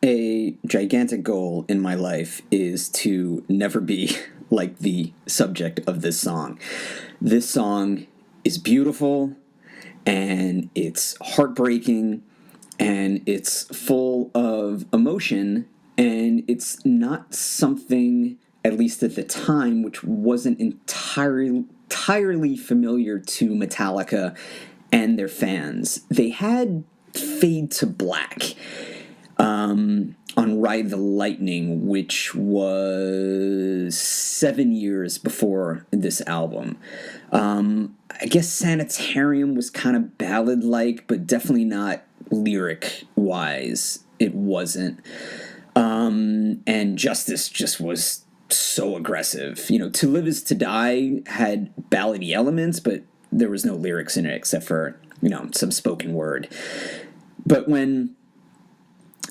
a gigantic goal in my life is to never be like the subject of this song. This song is beautiful, and it's heartbreaking, and it's full of emotion, and it's not something, at least at the time, which wasn't entirely familiar to Metallica and their fans. They had Fade to Black on Ride the Lightning, which was 7 years before this album. I guess Sanitarium was kind of ballad-like, but definitely not lyric-wise. It wasn't. And Justice just was so aggressive. You know, To Live Is To Die had ballady elements, but there was no lyrics in it except for, you know, some spoken word. But when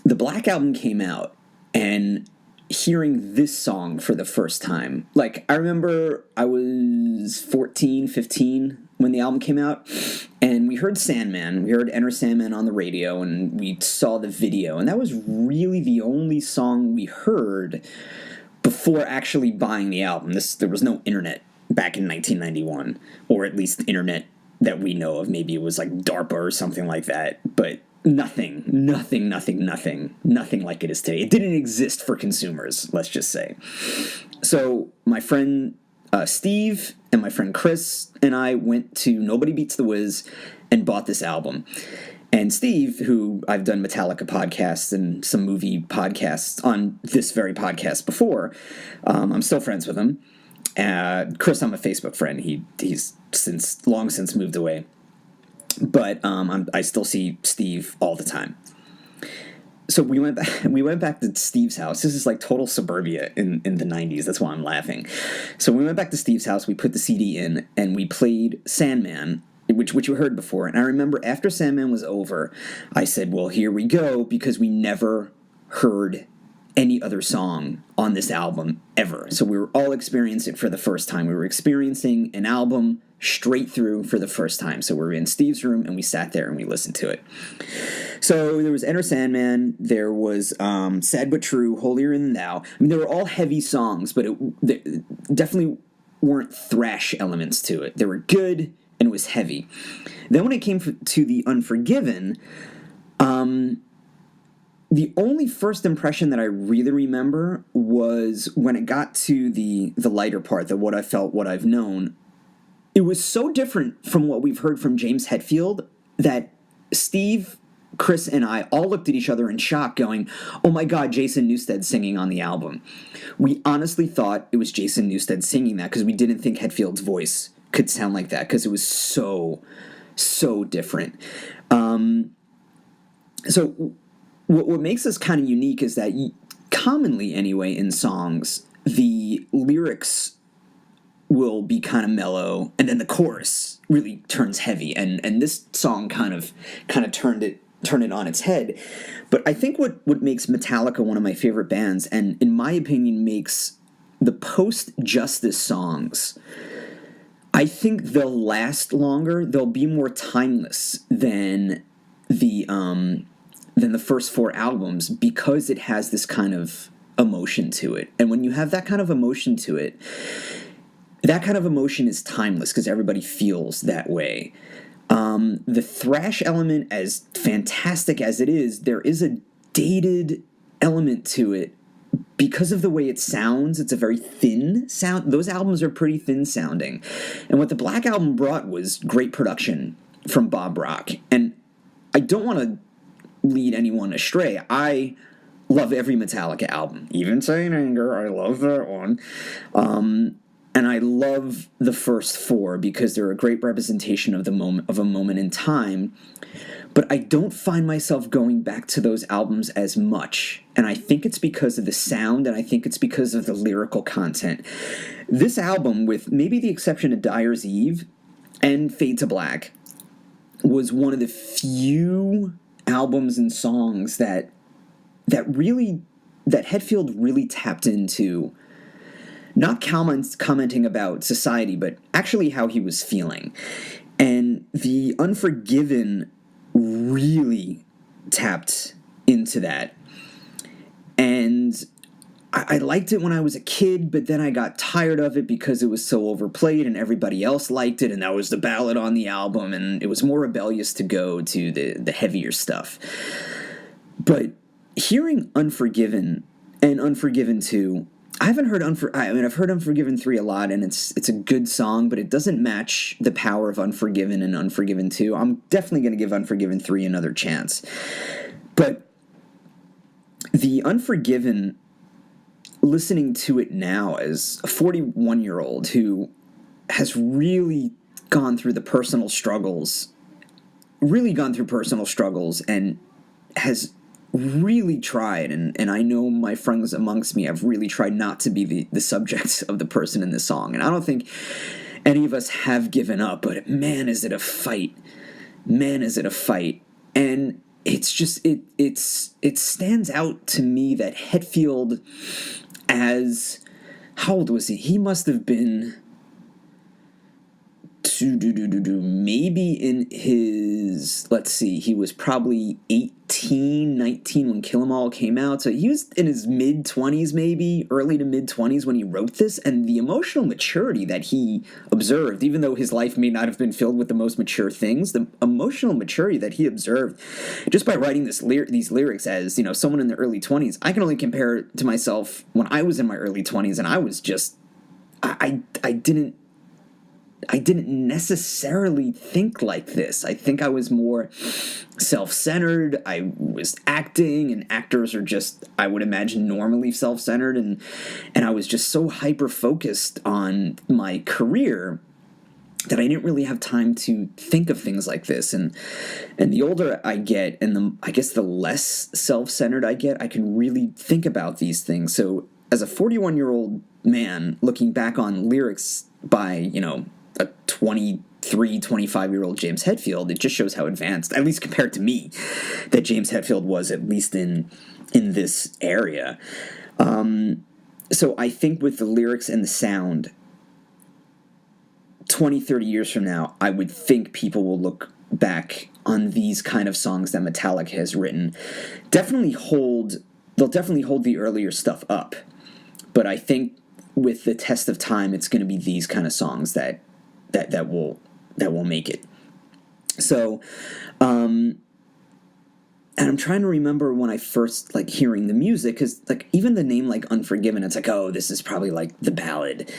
the Black Album came out, and hearing this song for the first time, like, I remember I was 14, 15 when the album came out, and we heard Sandman, we heard Enter Sandman on the radio, and we saw the video, and that was really the only song we heard before actually buying the album. There was no internet back in 1991, or at least internet that we know of. Maybe it was like DARPA or something like that, but nothing like it is today. It didn't exist for consumers, let's just say. So my friend Steve and my friend Chris and I went to Nobody Beats the Wiz and bought this album. And Steve, who I've done Metallica podcasts and some movie podcasts on this very podcast before, I'm still friends with him. Chris, I'm a Facebook friend. He's long since moved away. But I still see Steve all the time. So we went back to Steve's house. This is like total suburbia in the 90s. That's why I'm laughing. So we went back to Steve's house. We put the CD in, and we played Sandman, which you heard before. And I remember after Sandman was over, I said, well, here we go, because we never heard any other song on this album ever. So we were all experiencing it for the first time. We were experiencing an album straight through for the first time. So we were in Steve's room, and we sat there and we listened to it. So there was Enter Sandman, there was Sad But True, Holier Than Thou. I mean, they were all heavy songs, but they definitely weren't thrash elements to it. They were good, and it was heavy. Then when it came to the Unforgiven, the only first impression that I really remember was when it got to the lighter part, the What I Felt, What I've Known. It was so different from what we've heard from James Hetfield that Steve, Chris, and I all looked at each other in shock going, oh my God, Jason Newsted singing on the album. We honestly thought it was Jason Newsted singing that because we didn't think Hetfield's voice could sound like that because it was so different. So what makes this kind of unique is that commonly anyway in songs, the lyrics will be kind of mellow, and then the chorus really turns heavy, and this song kind of turned it on its head. But I think what makes Metallica one of my favorite bands, and in my opinion makes the post-Justice songs, I think they'll last longer, they'll be more timeless than the first four albums, because it has this kind of emotion to it. And when you have that kind of emotion to it, that kind of emotion is timeless because everybody feels that way. The thrash element, as fantastic as it is, there is a dated element to it because of the way it sounds. It's a very thin sound. Those albums are pretty thin sounding. And what the Black Album brought was great production from Bob Rock. And I don't want to lead anyone astray. I love every Metallica album. Even Saint Anger, I love that one. And I love the first four because they're a great representation of a moment in time. But I don't find myself going back to those albums as much. And I think it's because of the sound, and I think it's because of the lyrical content. This album, with maybe the exception of Dyer's Eve and Fade to Black, was one of the few albums and songs that Hetfield really tapped into. Not commenting about society, but actually how he was feeling. And the Unforgiven really tapped into that. I liked it when I was a kid, but then I got tired of it because it was so overplayed and everybody else liked it, and that was the ballad on the album, and it was more rebellious to go to the heavier stuff. But hearing Unforgiven and Unforgiven II, I haven't heard I've heard Unforgiven 3 a lot, and it's a good song, but it doesn't match the power of Unforgiven and Unforgiven 2. I'm definitely going to give Unforgiven 3 another chance. But the Unforgiven, listening to it now as a 41-year-old who has really gone through personal struggles, and has really tried, and I know my friends amongst me have really tried not to be the subject of the person in this song. And I don't think any of us have given up, but man, is it a fight. Man, is it a fight. And it's just, it stands out to me that Hetfield, as, how old was he? He must have been maybe in his, let's see, he was probably 18, 19 when Kill 'Em All came out. So he was in his mid-20s, maybe early to mid-20s when he wrote this. And the emotional maturity that he observed, even though his life may not have been filled with the most mature things, the emotional maturity that he observed just by writing these lyrics as, someone in the early 20s, I can only compare it to myself when I was in my early 20s, and I was just, I didn't necessarily think like this. I think I was more self-centered. I was acting, and actors are just, I would imagine, normally self-centered, and I was just so hyper-focused on my career that I didn't really have time to think of things like this. And the older I get, and I guess the less self-centered I get, I can really think about these things. So as a 41-year-old man looking back on lyrics by, a 23, 25-year-old James Hetfield, it just shows how advanced, at least compared to me, that James Hetfield was, at least in this area. So I think with the lyrics and the sound, 20, 30 years from now, I would think people will look back on these kind of songs that Metallica has written. They'll definitely hold the earlier stuff up. But I think with the test of time, it's going to be these kind of songs that will make it. So, and I'm trying to remember when I first hearing the music, because even the name Unforgiven, it's oh, this is probably the ballad.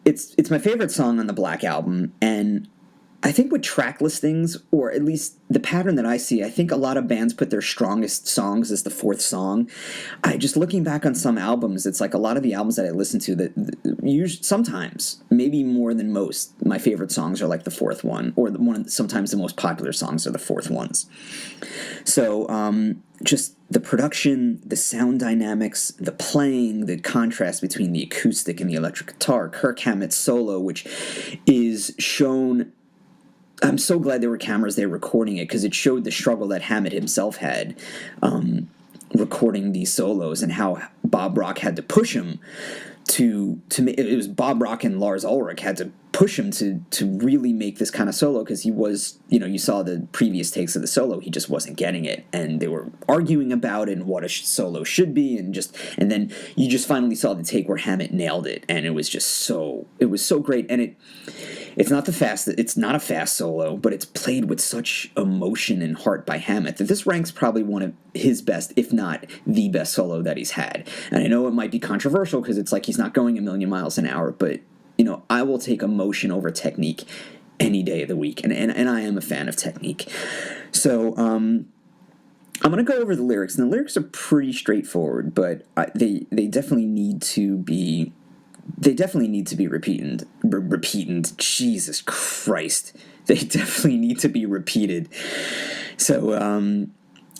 It's my favorite song on the Black Album, and I think with track listings, or at least the pattern that I see, I think a lot of bands put their strongest songs as the fourth song. Just looking back on some albums, it's a lot of the albums that I listen to that sometimes, maybe more than most, my favorite songs are the fourth one, or sometimes the most popular songs are the fourth ones. So just the production, the sound dynamics, the playing, the contrast between the acoustic and the electric guitar, Kirk Hammett's solo, which is shown. I'm so glad there were cameras there recording it, because it showed the struggle that Hammett himself had recording these solos, and how Bob Rock had to push him to it was Bob Rock and Lars Ulrich had to push him to really make this kind of solo, because he was, you saw the previous takes of the solo, he just wasn't getting it, and they were arguing about it and what a solo should be, and then you just finally saw the take where Hammett nailed it, and it was so great. And it's not a fast solo, but it's played with such emotion and heart by Hammett that this ranks probably one of his best, if not the best solo that he's had. And I know it might be controversial, because it's he's not going a million miles an hour, but I will take emotion over technique any day of the week, and I am a fan of technique. So I'm going to go over the lyrics, and the lyrics are pretty straightforward, but they definitely need to be repeated. Jesus Christ. They definitely need to be repeated. So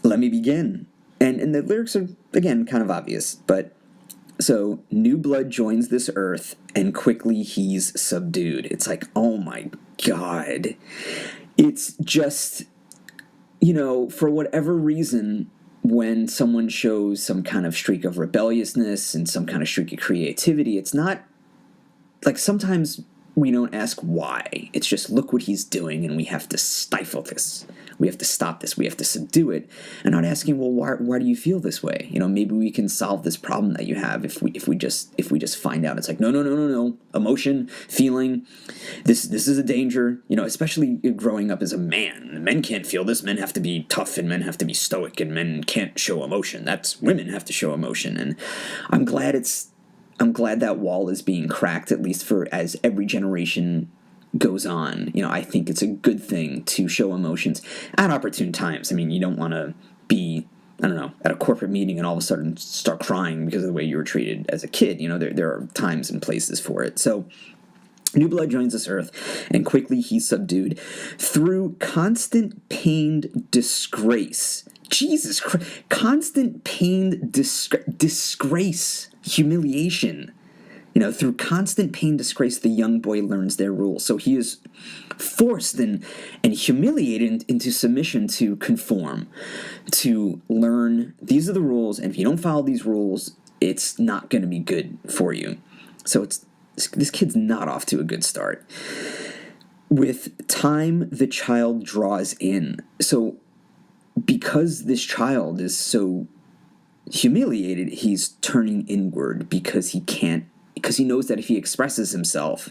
let me begin. And the lyrics are, again, kind of obvious, but so new blood joins this earth, and quickly he's subdued. It's oh my God. It's just, for whatever reason, when someone shows some kind of streak of rebelliousness and some kind of streak of creativity, it's not sometimes we don't ask why. It's just, look what he's doing, and we have to stifle this. we have to stop this, we have to subdue it, and not asking, well, why do you feel this way? Maybe we can solve this problem that you have if we just find out. It's like, no, emotion, feeling, this is a danger, especially growing up as a man. Men can't feel this. Men have to be tough, and men have to be stoic, and men can't show emotion. Women have to show emotion. And I'm glad that wall is being cracked, at least for as every generation goes on. I think it's a good thing to show emotions at opportune times. You don't want to be, I don't know, at a corporate meeting and all of a sudden start crying because of the way you were treated as a kid. There are times and places for it. So new blood joins this earth, and quickly he's subdued through constant pained disgrace. Jesus Christ, constant pained disgrace, humiliation. Through constant pain, disgrace, the young boy learns their rules. So he is forced and humiliated into submission to conform, to learn these are the rules, and if you don't follow these rules, it's not going to be good for you. So this kid's not off to a good start. With time, the child draws in. So because this child is so humiliated, he's turning inward because he knows that if he expresses himself,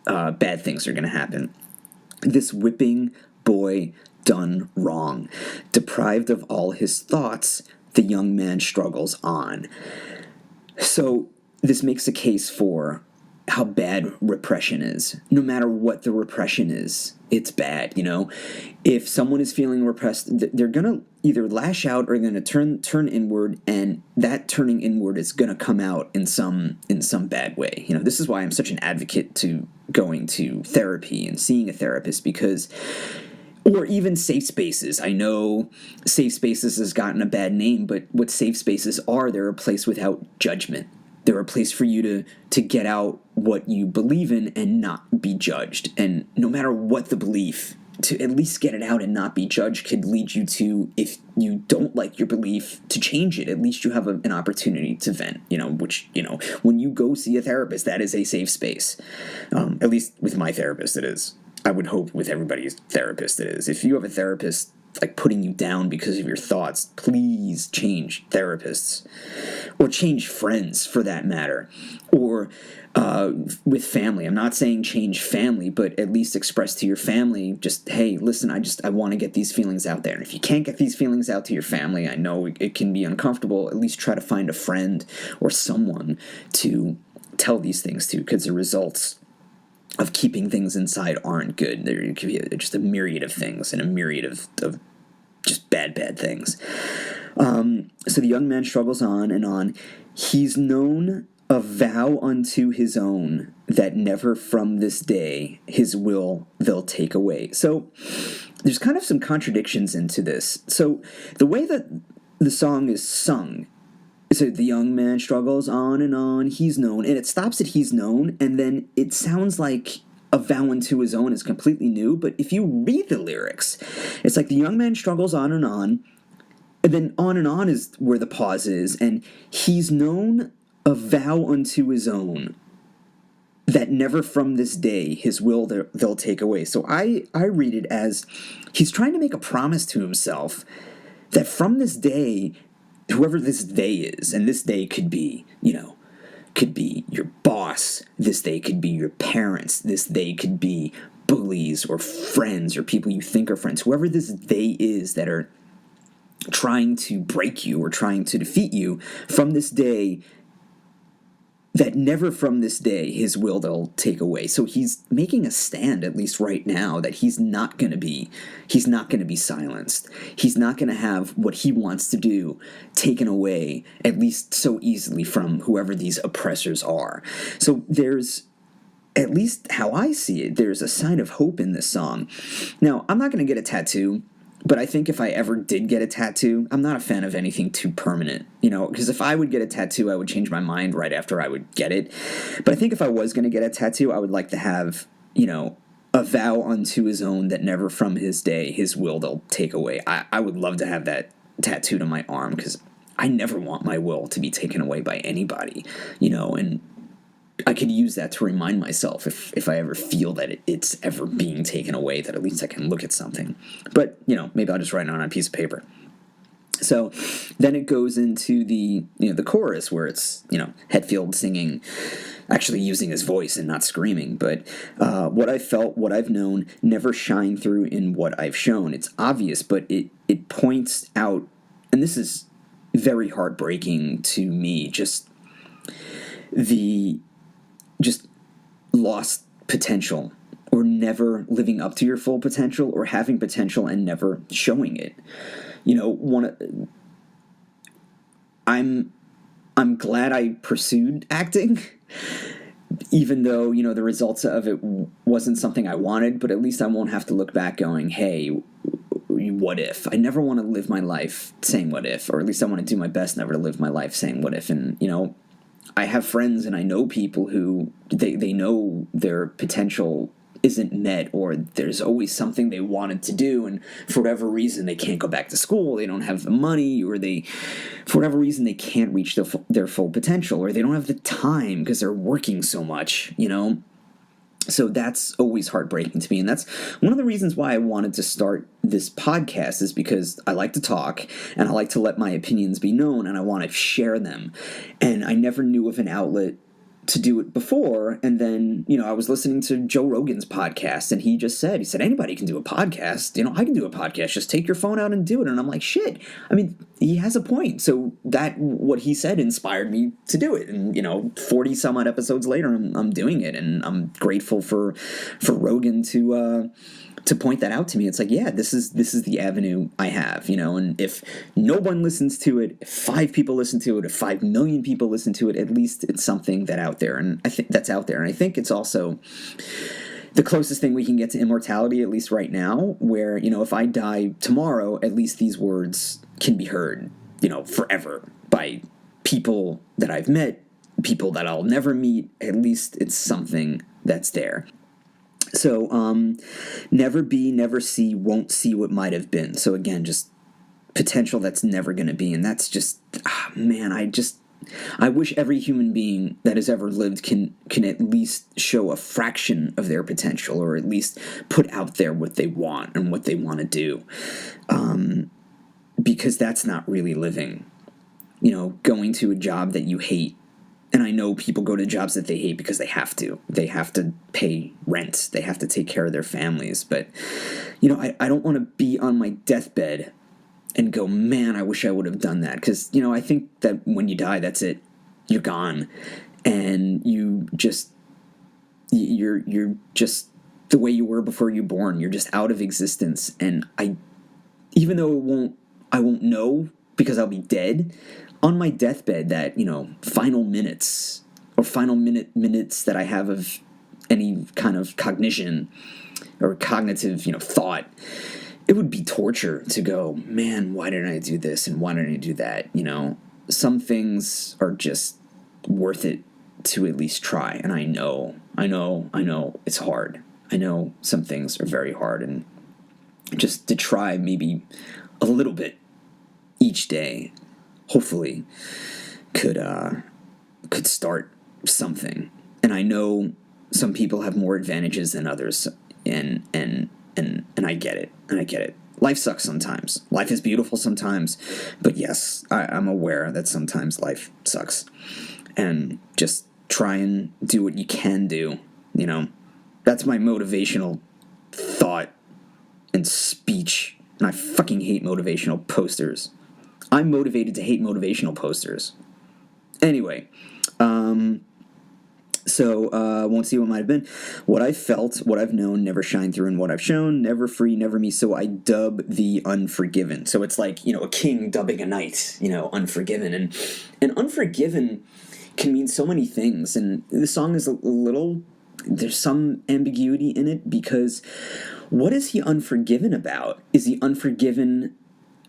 bad things are going to happen. This whipping boy done wrong. Deprived of all his thoughts, the young man struggles on. So this makes a case for how bad repression is. No matter what the repression is, it's bad, If someone is feeling repressed, they're going to either lash out or going to turn inward, and that turning inward is going to come out in some bad way. This is why I'm such an advocate to going to therapy and seeing a therapist, or even safe spaces. I know safe spaces has gotten a bad name, but what safe spaces are, they're a place without judgment. They're a place for you to get out what you believe in and not be judged. And no matter what the belief, to at least get it out and not be judged could lead you to, if you don't like your belief, to change it. At least you have an opportunity to vent, which, when you go see a therapist, that is a safe space. At least with my therapist, it is. I would hope with everybody's therapist it is. If you have a therapist putting you down because of your thoughts, please change therapists, or change friends for that matter, or with family. I'm not saying change family, but at least express to your family, just, hey, listen, I want to get these feelings out there. And if you can't get these feelings out to your family, I know it can be uncomfortable, at least try to find a friend or someone to tell these things to, because the results of keeping things inside aren't good. There could be just a myriad of things, and a myriad of just bad things. So the young man struggles on and on. He's known a vow unto his own, that never from this day his will they'll take away. So there's kind of some contradictions into this. So the way that the song is sung, so the young man struggles on, he's known, and it stops at he's known, and then it sounds like a vow unto his own is completely new, but if you read the lyrics, it's like the young man struggles on, and then on is where the pause is, and he's known a vow unto his own, that never from this day his will they'll take away. So I read it as he's trying to make a promise to himself that from this day, whoever this they is, and this they could be, could be your boss, this they could be your parents, this they could be bullies or friends or people you think are friends, whoever this they is that are trying to break you or trying to defeat you, from this day, that never from this day his will they'll take away. So he's making a stand, at least right now, that he's not going to be silenced. He's not going to have what he wants to do taken away, at least so easily, from whoever these oppressors are. So there's, at least how I see it, there's a sign of hope in this song. Now, I'm not going to get a tattoo, but I think if I ever did get a tattoo, I'm not a fan of anything too permanent, because if I would get a tattoo, I would change my mind right after I would get it. But I think if I was going to get a tattoo, I would like to have, a vow unto his own, that never from his day his will they'll take away. I would love to have that tattooed on my arm, because I never want my will to be taken away by anybody, and I could use that to remind myself if I ever feel that it's ever being taken away, that at least I can look at something. But, maybe I'll just write it on a piece of paper. So then it goes into the chorus where it's, Hetfield singing, actually using his voice and not screaming. But what I felt, what I've known, never shine through in what I've shown. It's obvious, but it points out, and this is very heartbreaking to me, just lost potential, or never living up to your full potential, or having potential and never showing it. I'm glad I pursued acting, even though, the results of it wasn't something I wanted, but at least I won't have to look back going, hey, what if? I never want to live my life saying what if, or at least I want to do my best never to live my life saying what if. And, I have friends and I know people who they know their potential isn't met, or there's always something they wanted to do, and for whatever reason they can't go back to school, they don't have the money, or for whatever reason they can't reach their full potential, or they don't have the time because they're working so much, So that's always heartbreaking to me, and that's one of the reasons why I wanted to start this podcast, is because I like to talk, and I like to let my opinions be known, and I want to share them. And I never knew of an outlet to do it before, and then, I was listening to Joe Rogan's podcast, and he said, anybody can do a podcast, I can do a podcast, just take your phone out and do it. And I'm like, shit, I mean, he has a point. So what he said inspired me to do it, and 40 some odd episodes later, I'm doing it, and I'm grateful for Rogan to point that out to me. It's like, yeah, this is the avenue I have, and if no one listens to it, if 5 people listen to it, if 5 million people listen to it, at least it's something that's out there. And I think that's out there. And I think it's also the closest thing we can get to immortality, at least right now, where, if I die tomorrow, at least these words can be heard, forever by people that I've met, people that I'll never meet. At least it's something that's there. So, never be, never see, won't see what might have been. So again, just potential that's never going to be. And that's just, I wish every human being that has ever lived can at least show a fraction of their potential, or at least put out there what they want and what they want to do. Because that's not really living. Going to a job that you hate. And I know people go to jobs that they hate because they have to. They have to pay rent. They have to take care of their families. But, I don't want to be on my deathbed and go, man, I wish I would have done that. Because, I think that when you die, that's it. You're gone. And you're just the way you were before you were born. You're just out of existence. And even though I won't know because I'll be dead, on my deathbed, that, final minutes or final minutes that I have of any kind of cognition or cognitive, thought, it would be torture to go, man, why didn't I do this? And why didn't I do that? Some things are just worth it to at least try. And I know it's hard. I know some things are very hard, and just to try maybe a little bit each day, hopefully could start something. And I know some people have more advantages than others, and I get it. Life sucks sometimes. Life is beautiful sometimes, but yes, I'm aware that sometimes life sucks. And just try and do what you can do, That's my motivational thought and speech. And I fucking hate motivational posters. I'm motivated to hate motivational posters. Anyway, won't see what might have been. What I felt, what I've known, never shine through in what I've shown, never free, never me, so I dub the Unforgiven. So it's like, a king dubbing a knight, Unforgiven. And Unforgiven can mean so many things. And the song is there's some ambiguity in it, because what is he unforgiven about? Is he unforgiven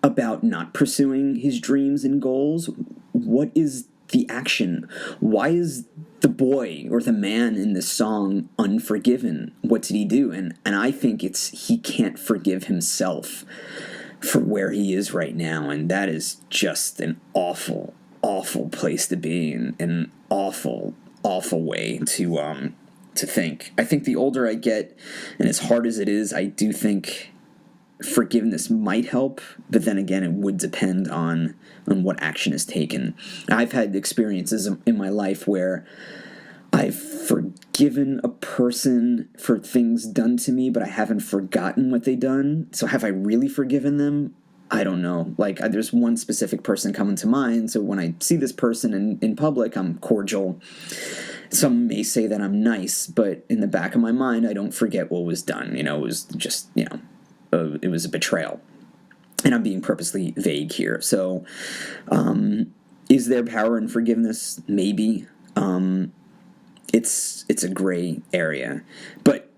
about not pursuing his dreams and goals? What is the action? Why is the boy or the man in this song unforgiven? What did he do? And I think he can't forgive himself for where he is right now, and that is just an awful, awful place to be, and an awful, awful way to think. I think the older I get, and as hard as it is, I do think forgiveness might help, but then again, it would depend on what action is taken. I've had experiences in my life where I've forgiven a person for things done to me, but I haven't forgotten what they done. So have I really forgiven them? I don't know. Like, there's one specific person coming to mind, so when I see this person in public, I'm cordial. Some may say that I'm nice, but in the back of my mind, I don't forget what was done. It was just, it was a betrayal. And I'm being purposely vague here. So, is there power in forgiveness? Maybe. It's a gray area. But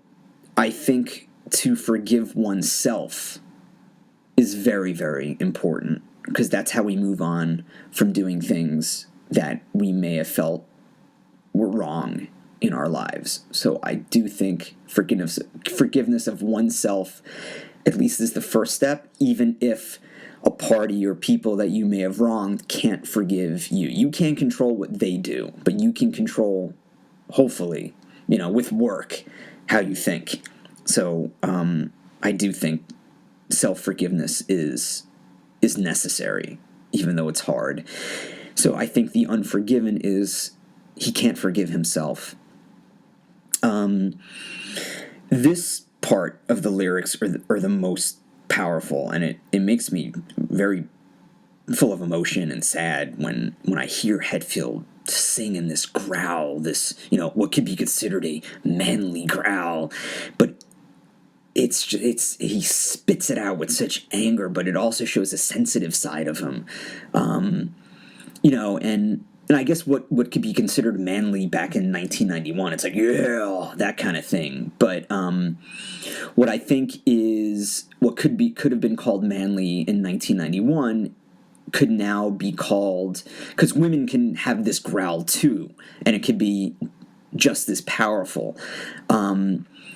I think to forgive oneself is very, very important, because that's how we move on from doing things that we may have felt were wrong in our lives. So I do think forgiveness of oneself at least is the first step, even if a party or people that you may have wronged can't forgive you. You can't control what they do, but you can control, hopefully, with work, how you think. So I do think self-forgiveness is necessary, even though it's hard. So I think the unforgiven is he can't forgive himself. This part of the lyrics are the most powerful, and it makes me very full of emotion and sad when I hear Hetfield sing in this growl, this, what could be considered a manly growl, but he spits it out with such anger, but it also shows a sensitive side of him. And I guess what could be considered manly back in 1991, it's like, yeah, that kind of thing. But what I think is what could have been called manly in 1991 could now be called, because women can have this growl too, and it could be just as powerful.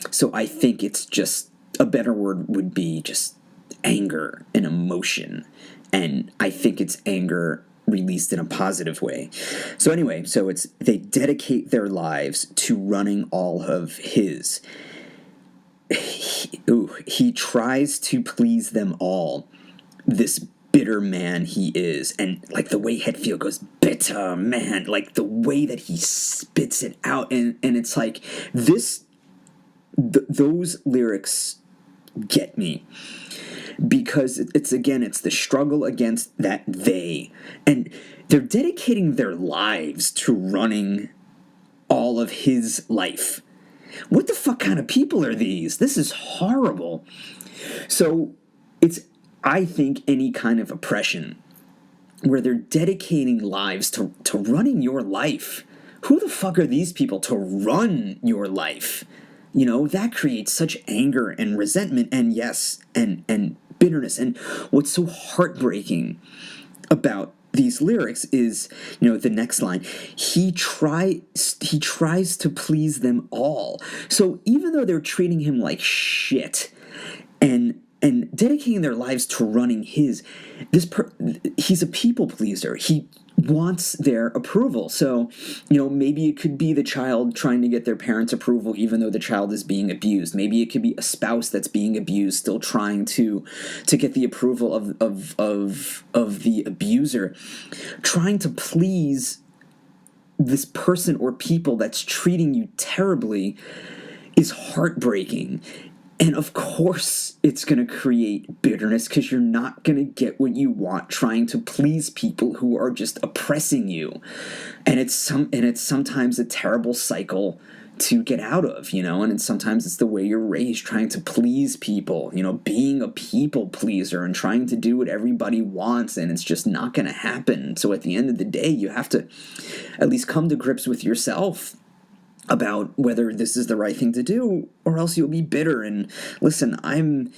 So I think it's just, a better word would be just anger and emotion. And I think it's anger released in a positive way. So anyway, they dedicate their lives to running all of his. He tries to please them all. This bitter man he is. And like the way Hetfield goes, bitter man, like the way that he spits it out. And it's like those lyrics get me, because it's the struggle against that they, and they're dedicating their lives to running all of his life. What the fuck kind of people are these? This is horrible. So I think any kind of oppression where they're dedicating lives to running your life. Who the fuck are these people to run your life? That creates such anger and resentment and and bitterness. And what's so heartbreaking about these lyrics is, the next line, he tries to please them all. So even though they're treating him like shit and dedicating their lives to running he's a people pleaser. He wants their approval. So, maybe it could be the child trying to get their parents' approval even though the child is being abused. Maybe it could be a spouse that's being abused still trying to get the approval of the abuser. Trying to please this person or people that's treating you terribly is heartbreaking. And of course it's going to create bitterness, because you're not going to get what you want trying to please people who are just oppressing you. And it's sometimes a terrible cycle to get out of, and sometimes it's the way you're raised, trying to please people, being a people pleaser and trying to do what everybody wants, and it's just not going to happen. So at the end of the day, you have to at least come to grips with yourself about whether this is the right thing to do, or else you'll be bitter. And listen, I'm,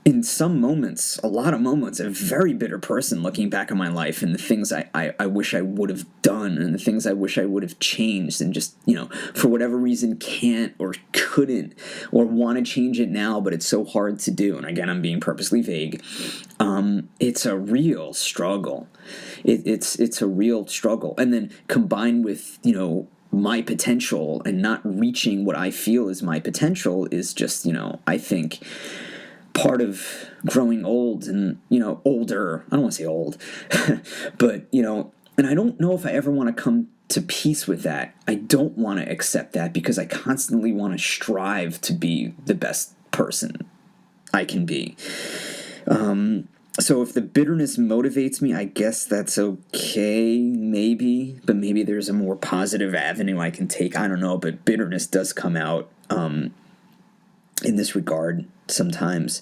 in some moments, a lot of moments, a very bitter person looking back on my life and the things I wish I would have done and the things I wish I would have changed, and just, for whatever reason can't or couldn't or want to change it now, but it's so hard to do. And again, I'm being purposely vague. It's a real struggle. It's a real struggle. And then combined with, my potential and not reaching what I feel is my potential is just, I think part of growing old and, older. I don't want to say old, but, and I don't know if I ever want to come to peace with that. I don't want to accept that because I constantly want to strive to be the best person I can be. So if the bitterness motivates me, I guess that's okay, maybe. But maybe there's a more positive avenue I can take. I don't know, but bitterness does come out in this regard sometimes.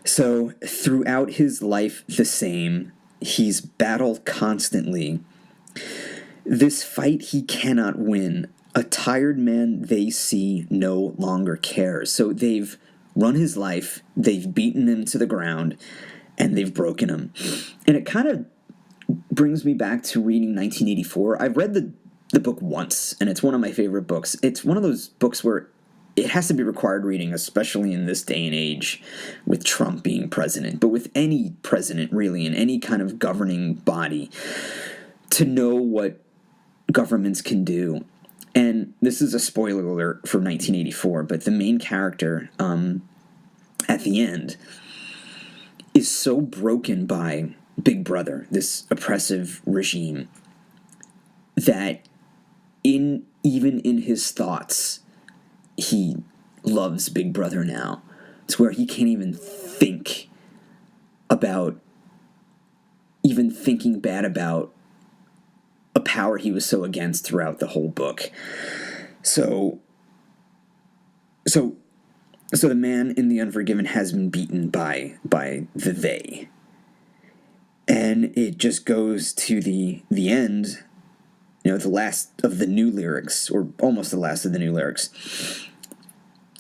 So throughout his life the same, he's battled constantly. This fight he cannot win. A tired man they see no longer cares. So they've run his life, they've beaten him to the ground, and they've broken him. And it kind of brings me back to reading 1984. I've read the book once, and it's one of my favorite books. It's one of those books where it has to be required reading, especially in this day and age with Trump being president, but with any president really in any kind of governing body, to know what governments can do. And this is a spoiler alert for 1984, but the main character at the end is so broken by Big Brother, this oppressive regime, that even in his thoughts, he loves Big Brother now. It's where he can't even think about even thinking bad about a power he was so against throughout the whole book. So the man in The Unforgiven has been beaten by the they. And it just goes to the end, the last of the new lyrics, or almost the last of the new lyrics.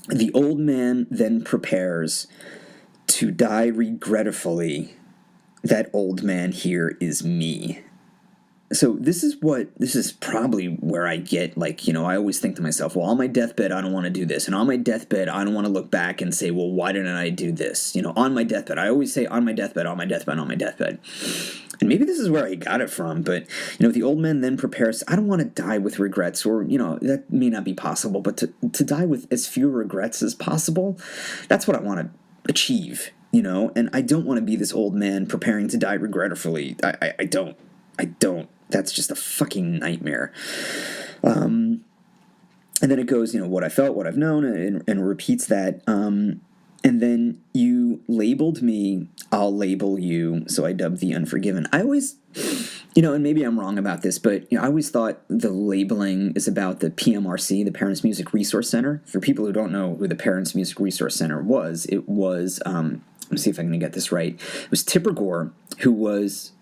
The old man then prepares to die regretfully. That old man here is me. So this is probably where I get, I always think to myself, well, on my deathbed, I don't want to do this. And on my deathbed, I don't want to look back and say, well, why didn't I do this? On my deathbed, I always say on my deathbed, on my deathbed, on my deathbed. And maybe this is where I got it from, but, the old man then prepares, I don't want to die with regrets, or, that may not be possible, but to die with as few regrets as possible, that's what I want to achieve, and I don't want to be this old man preparing to die regretfully. I don't. That's just a fucking nightmare. And then it goes, what I felt, what I've known, and repeats that. And then you labeled me, I'll label you. So I dubbed The Unforgiven. I always, and maybe I'm wrong about this, but I always thought the labeling is about the PMRC, the Parents Music Resource Center. For people who don't know who the Parents Music Resource Center was, it was, let me see if I can get this right. It was Tipper Gore, who was,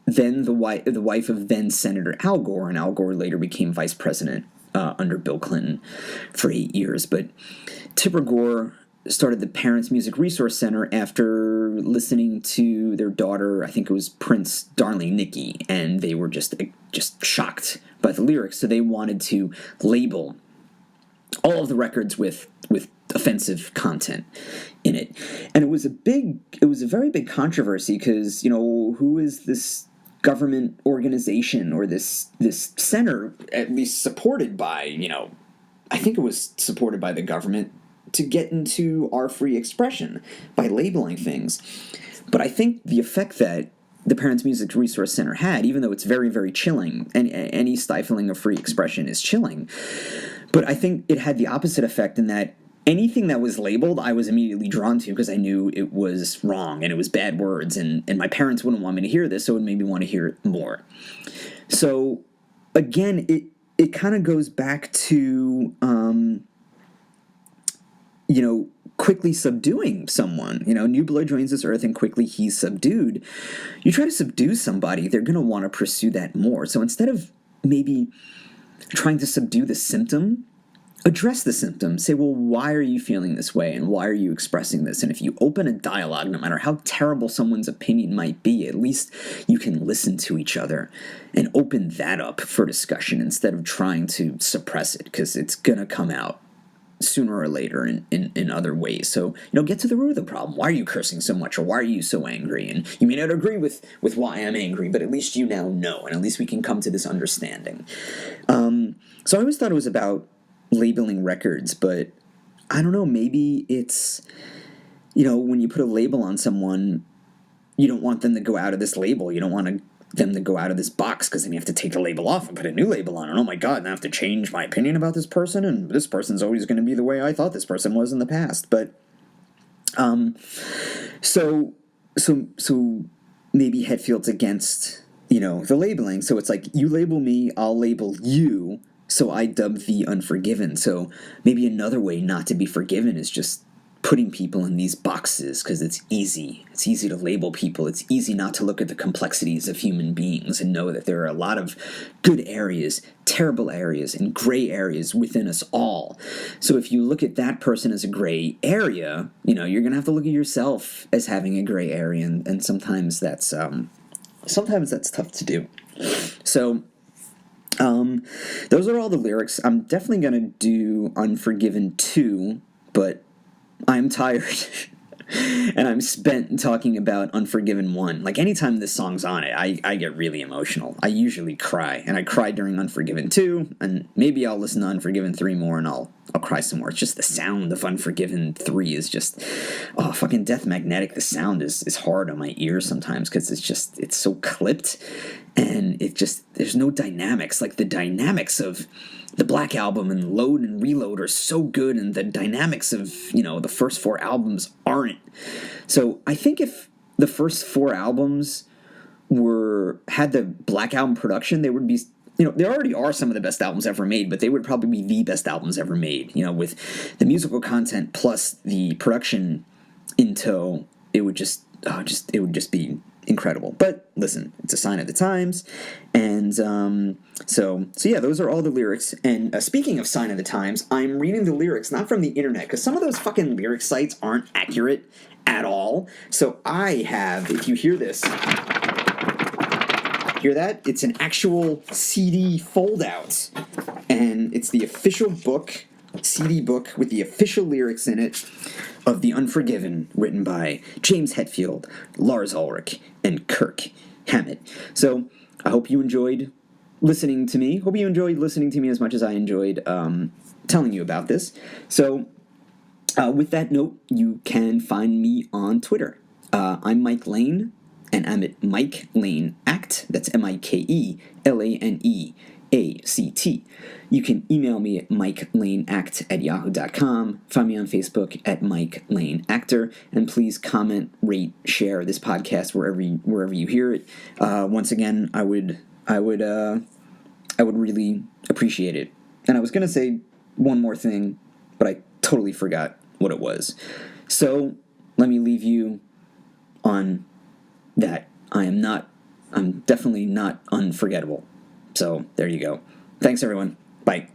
then the wife of then Senator Al Gore, and Al Gore later became vice president under Bill Clinton for 8 years. But Tipper Gore started the Parents Music Resource Center after listening to their daughter, I think it was Prince, Darling Nikki, and they were just shocked by the lyrics. So they wanted to label all of the records with offensive content in it. And it was a very big controversy because, who is this government organization or this center, at least supported by, I think it was supported by the government, to get into our free expression by labeling things. But I think the effect that the Parents Music Resource Center had, even though it's very, very chilling, and any stifling of free expression is chilling, but I think it had the opposite effect in that anything that was labeled, I was immediately drawn to because I knew it was wrong and it was bad words, and my parents wouldn't want me to hear this, so it made me want to hear it more. So, again, it kind of goes back to, quickly subduing someone. New blood joins this earth and quickly he's subdued. You try to subdue somebody, they're going to want to pursue that more. So instead of maybe trying to subdue the symptom, address the symptom. Say, well, why are you feeling this way, and why are you expressing this? And if you open a dialogue, no matter how terrible someone's opinion might be, at least you can listen to each other and open that up for discussion instead of trying to suppress it, because it's going to come out. sooner or later in other ways. So, get to the root of the problem. Why are you cursing so much, or why are you so angry? And you may not agree with why I'm angry, but at least you now know, and at least we can come to this understanding. So I always thought it was about labeling records, but I don't know, maybe it's, when you put a label on someone, you don't want them to go out of this label. You don't want them to go out of this box, because then you have to take the label off and put a new label on. And oh my God, and I have to change my opinion about this person, and this person's always going to be the way I thought this person was in the past. But so maybe Hetfield's against, the labeling. So it's like, you label me, I'll label you. So I dub thee Unforgiven. So maybe another way not to be forgiven is just putting people in these boxes, because it's easy. It's easy to label people. It's easy not to look at the complexities of human beings and know that there are a lot of good areas, terrible areas, and gray areas within us all. So if you look at that person as a gray area, you're going to have to look at yourself as having a gray area, and sometimes that's tough to do. So those are all the lyrics. I'm definitely going to do Unforgiven 2, but I'm tired. And I'm spent talking about Unforgiven 1. Like, anytime this song's on it, I get really emotional. I usually cry. And I cried during Unforgiven 2, and maybe I'll listen to Unforgiven 3 more, and I'll cry some more. It's just the sound of Unforgiven 3 is just, fucking Death Magnetic. The sound is hard on my ears sometimes, because it's so clipped, and there's no dynamics. Like, the dynamics of the Black Album and Load and Reload are so good, and the dynamics of, the first 4 albums aren't. So I think if the first 4 albums had the Black Album production, they would be, they already are some of the best albums ever made, but they would probably be the best albums ever made. With the musical content plus the production in tow, it would just be incredible. But listen, it's a sign of the times. And so yeah, those are all the lyrics. And speaking of sign of the times, I'm reading the lyrics not from the internet, because some of those fucking lyric sites aren't accurate at all. So I have, if you hear this, hear that? It's an actual CD fold-out, and it's the official book, CD book with the official lyrics in it of The Unforgiven, written by James Hetfield, Lars Ulrich, and Kirk Hammett. So I hope you enjoyed listening to me. Hope you enjoyed listening to me as much as I enjoyed telling you about this. So with that note, you can find me on Twitter. I'm Mike Lane, and I'm at Mike Lane Act. That's MikeLaneAct. You can email me at mikelaneact@yahoo.com. Find me on Facebook at Mike Lane Actor, and please comment, rate, share this podcast wherever you hear it. Once again, I would really appreciate it. And I was gonna say one more thing, but I totally forgot what it was. So let me leave you on that. I'm definitely not unforgettable. So there you go. Thanks, everyone. Bye.